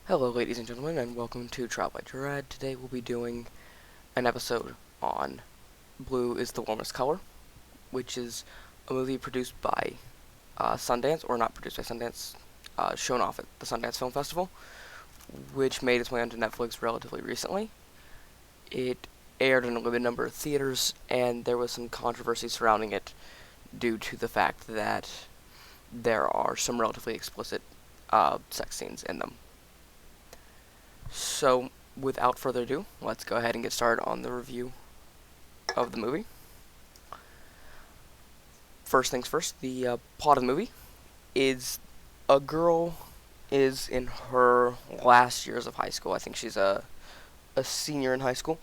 Hello, ladies and gentlemen, and welcome to Trial by Gerard. Today we'll be doing an episode on Blue is the Warmest Color, which is a movie produced by Sundance, or not produced by Sundance, shown off at the Sundance Film Festival, which made its way onto Netflix relatively recently. It aired in a limited number of theaters, and there was some controversy surrounding it due to the fact that there are some relatively explicit sex scenes in them. So, without further ado, let's go ahead and get started on the review of the movie. First things first, the plot of the movie is a girl is in her last years of high school. I think she's a senior in high school,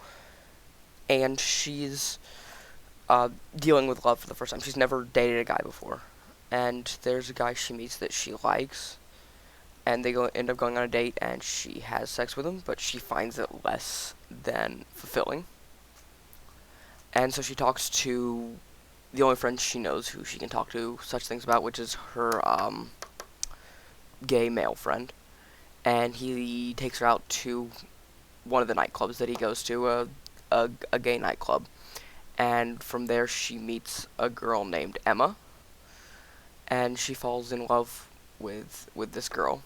and she's dealing with love for the first time. She's never dated a guy before, and there's a guy she meets that she likes, and they end up going on a date, and she has sex with him, but she finds it less than fulfilling. And so she talks to the only friend she knows who she can talk to such things about, which is her gay male friend. And he takes her out to one of the nightclubs that he goes to, a gay nightclub. And from there she meets a girl named Emma, and she falls in love with this girl.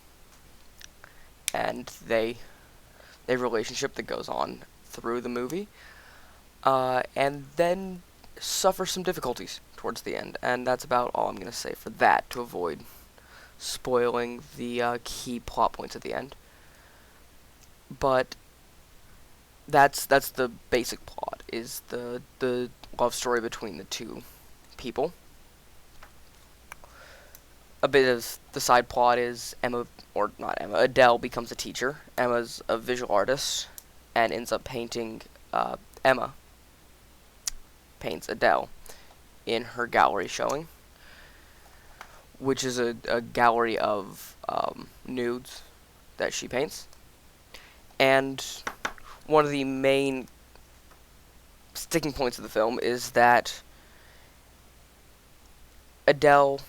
And they a relationship that goes on through the movie, and then suffer some difficulties towards the end, and that's about all I'm going to say for that, to avoid spoiling the key plot points at the end. But that's the basic plot, is the love story between the two people. A bit of the side plot is Adele becomes a teacher. Emma's a visual artist and ends up painting, Emma paints Adele in her gallery showing, which is a gallery of nudes that she paints. And one of the main sticking points of the film is that Adele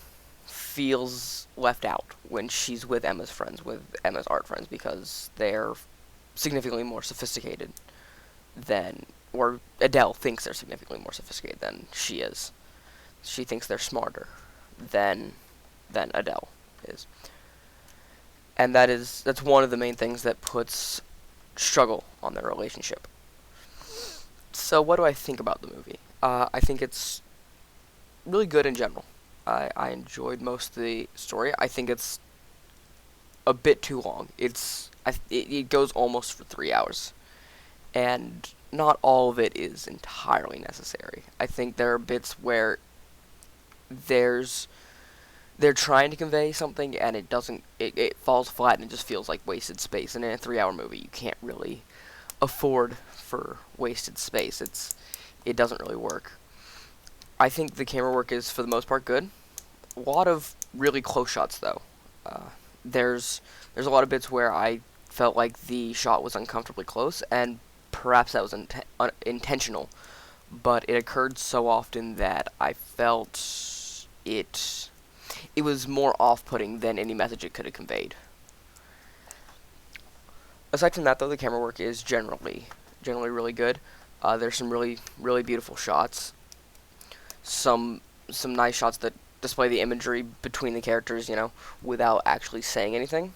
feels left out when she's with Emma's friends, with Emma's art friends, because they're significantly more sophisticated than, or Adele thinks they're significantly more sophisticated than she is. She thinks they're smarter than Adele is. And that's one of the main things that puts struggle on their relationship. So what do I think about the movie? I think it's really good in general. I enjoyed most of the story. I think it's a bit too long. It goes almost for 3 hours, and not all of it is entirely necessary. I think there are bits where they're trying to convey something, and it falls flat, and it just feels like wasted space. And in a 3-hour movie, you can't really afford for wasted space. It doesn't really work. I think the camera work is, for the most part, good. A lot of really close shots, though. There's a lot of bits where I felt like the shot was uncomfortably close, and perhaps that was intentional, but it occurred so often that I felt it was more off-putting than any message it could have conveyed. Aside from that, though, the camera work is generally really good. There's some really, really beautiful shots. Some nice shots that display the imagery between the characters, without actually saying anything.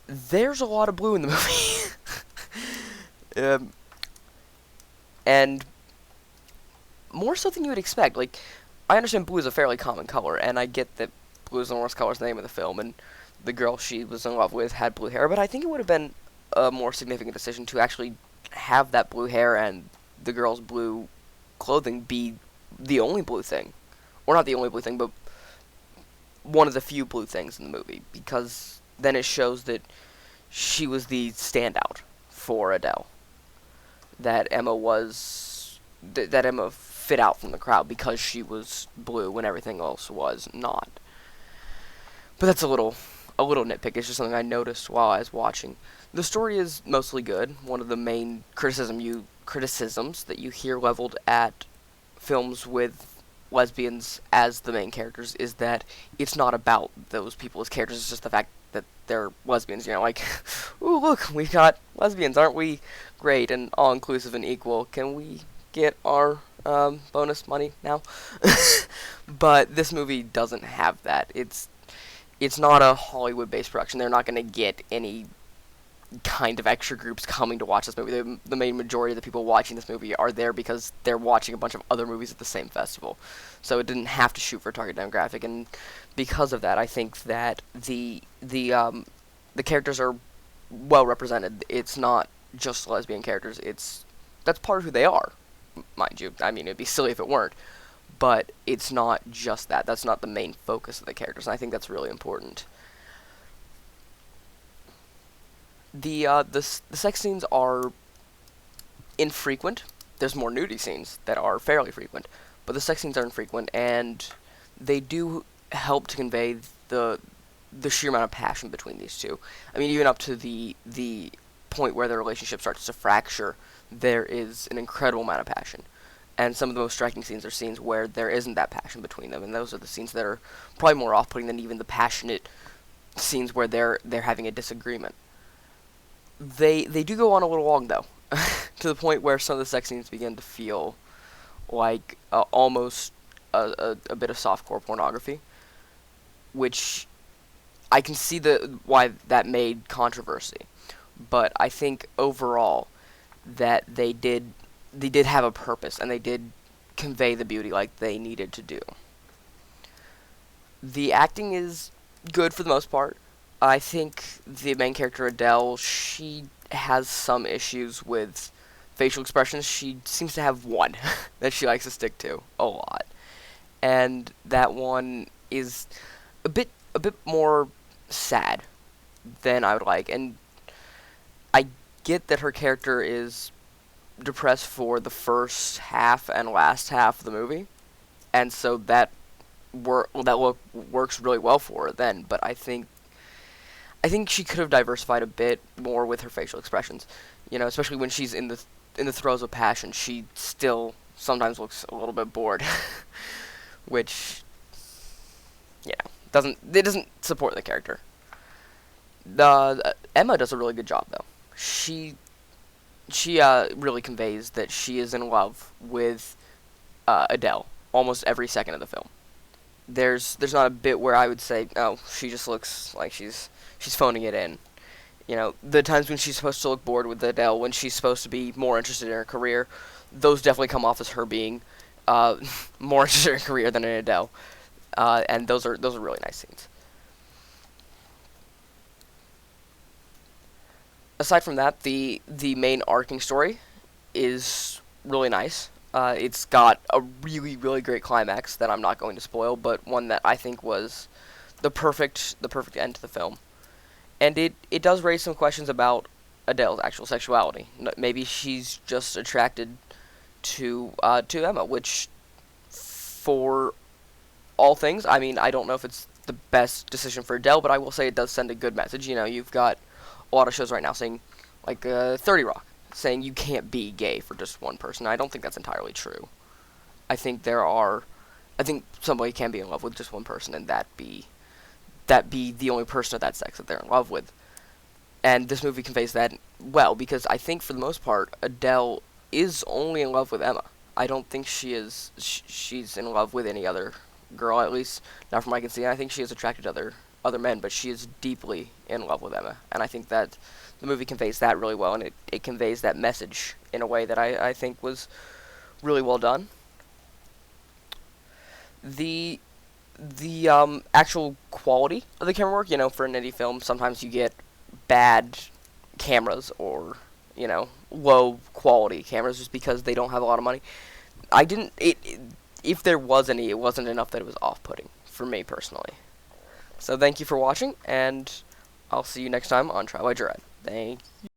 There's a lot of blue in the movie. And more so than you would expect. Like, I understand blue is a fairly common color, and I get that blue is the worst color is the name of the film, and the girl she was in love with had blue hair, but I think it would have been a more significant decision to actually have that blue hair and the girl's blue clothing be the only blue thing. Or not the only blue thing, but one of the few blue things in the movie, because then it shows that she was the standout for Adele. That Emma fit out from the crowd because she was blue when everything else was not. But that's a little nitpick. It's just something I noticed while I was watching. The story is mostly good. One of the main criticisms that you hear leveled at films with lesbians as the main characters is that it's not about those people as characters. It's just the fact that they're lesbians. You know, like, ooh, look, we've got lesbians, aren't we great and all inclusive and equal? Can we get our bonus money now? But this movie doesn't have that. It's not a Hollywood-based production. They're not going to get any kind of extra groups coming to watch this movie. The main majority of the people watching this movie are there because they're watching a bunch of other movies at the same festival. So it didn't have to shoot for a target demographic, and because of that, I think that the characters are well represented. It's not just lesbian characters. That's part of who they are, mind you. I mean, it'd be silly if it weren't. But it's not just that. That's not the main focus of the characters, and I think that's really important. The sex scenes are infrequent. There's more nudity scenes that are fairly frequent, but the sex scenes are infrequent, and they do help to convey the sheer amount of passion between these two. I mean, even up to the point where their relationship starts to fracture, there is an incredible amount of passion. And some of the most striking scenes are scenes where there isn't that passion between them, and those are the scenes that are probably more off-putting than even the passionate scenes where they're having a disagreement. They do go on a little long, though, to the point where some of the sex scenes begin to feel like almost a bit of softcore pornography, which I can see why that made controversy. But I think overall that they did have a purpose, and they did convey the beauty like they needed to do. The acting is good for the most part. I think the main character, Adele, she has some issues with facial expressions. She seems to have one that she likes to stick to a lot. And that one is a bit more sad than I would like. And I get that her character is depressed for the first half and last half of the movie, and so that works really well for her then. But I think she could have diversified a bit more with her facial expressions. You know, especially when she's in the throes of passion, she still sometimes looks a little bit bored, which doesn't support the character. Emma does a really good job though. She really conveys that she is in love with Adele almost every second of the film. There's not a bit where I would say, oh, she just looks like she's phoning it in. You know, the times when she's supposed to look bored with Adele, when she's supposed to be more interested in her career, those definitely come off as her being more interested in her career than in Adele. And those are really nice scenes. Aside from that, the main arcing story is really nice. It's got a really, really great climax that I'm not going to spoil, but one that I think was the perfect end to the film. And it does raise some questions about Adele's actual sexuality. Maybe she's just attracted to Emma, which, for all things, I mean, I don't know if it's the best decision for Adele, but I will say it does send a good message. You know, you've got a lot of shows right now saying, like 30 Rock, saying you can't be gay for just one person. I don't think that's entirely true. I think somebody can be in love with just one person, and that be the only person of that sex that they're in love with. And this movie conveys that well, because I think for the most part, Adele is only in love with Emma. I don't think she's in love with any other girl, at least not from what I can see. I think she is attracted to other men, but she is deeply in love with Emma, and I think that the movie conveys that really well, and it conveys that message in a way that I think was really well done. The actual quality of the camera work, you know, for an indie film, sometimes you get bad cameras or, you know, low quality cameras just because they don't have a lot of money. If there was any, it wasn't enough that it was off-putting for me personally. So thank you for watching, and I'll see you next time on Try by Dread. Thank you.